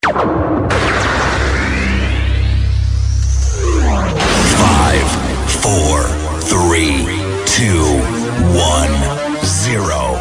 Five, four, three, two, one, zero.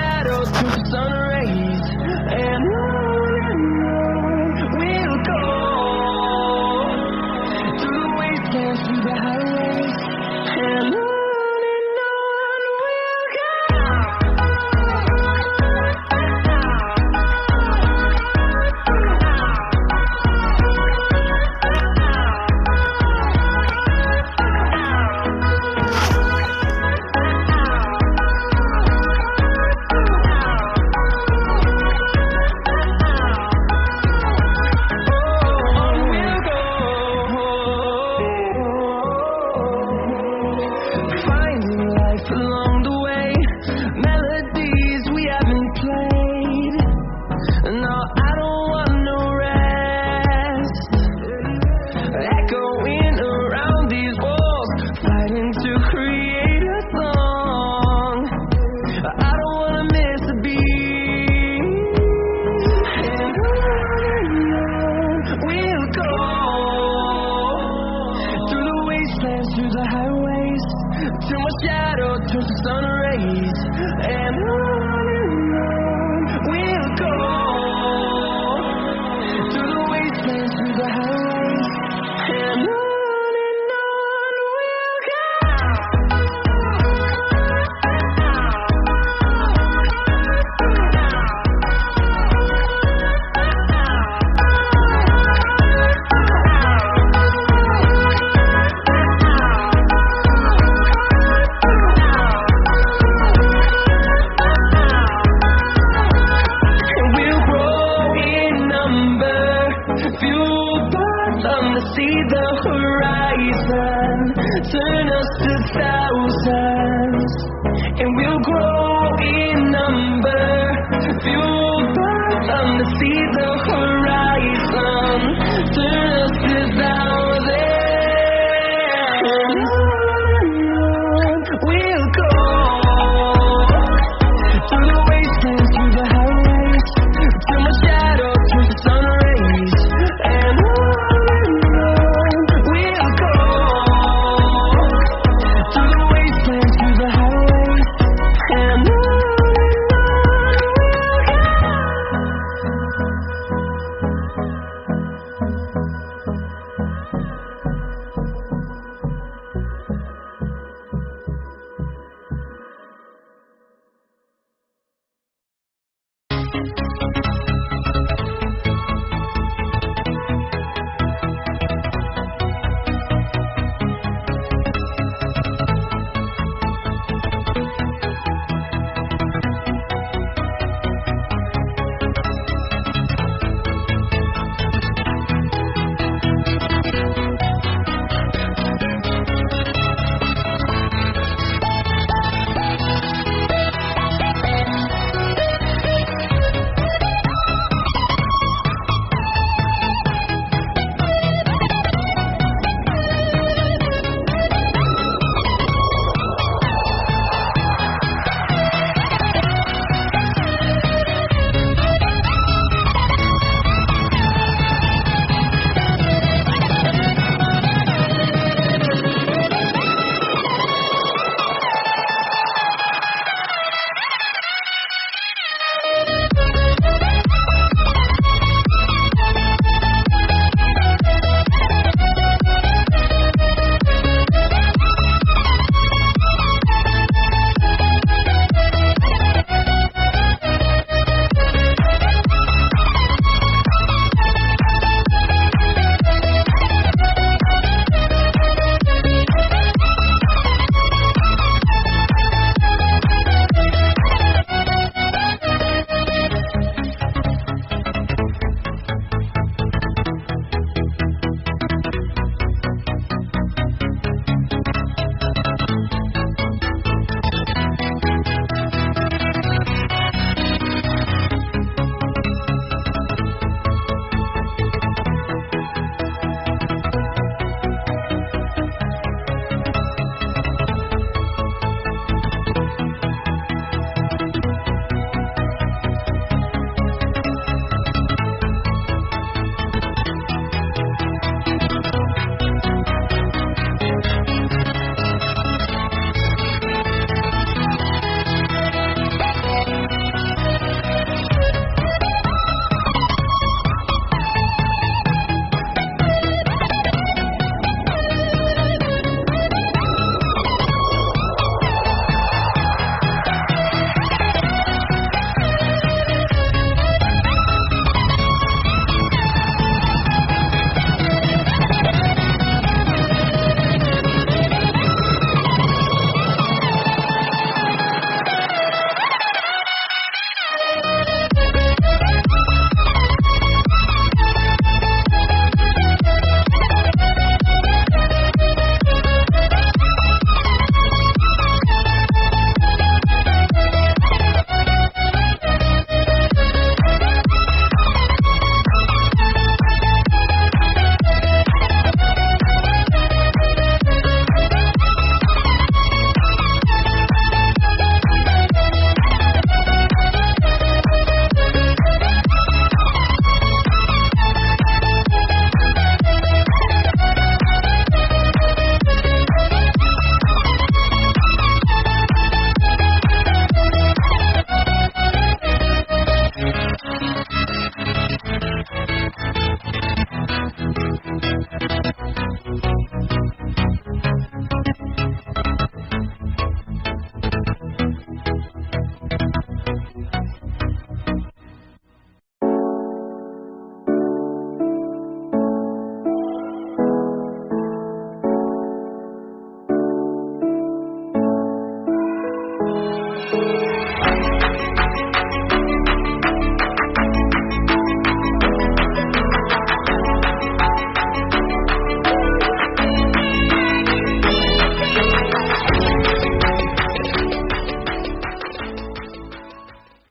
shadow turns to sun rays, and on we'll go through the wastelands, through the highways, and on we'll go. Along the way, melodies we haven't played. No, I don't want no rest. Echoing around these walls, fighting to create a song. I don't wanna miss a beat. And on we'll go through the wastelands, through the highways, till my shadow turns to sun rays, and on we'll go through the wastelands, through the highways, and on we'll go. Fueled by them to see the horizon, turn us to thousands, and we'll grow in number. Fueled by them to see the horizon, turn us to thousands, and on we'll go through the wastelands, through the highways, till my shadow turns to sun rays. And on we'll go through the wastelands, through the highways, and on we'll go.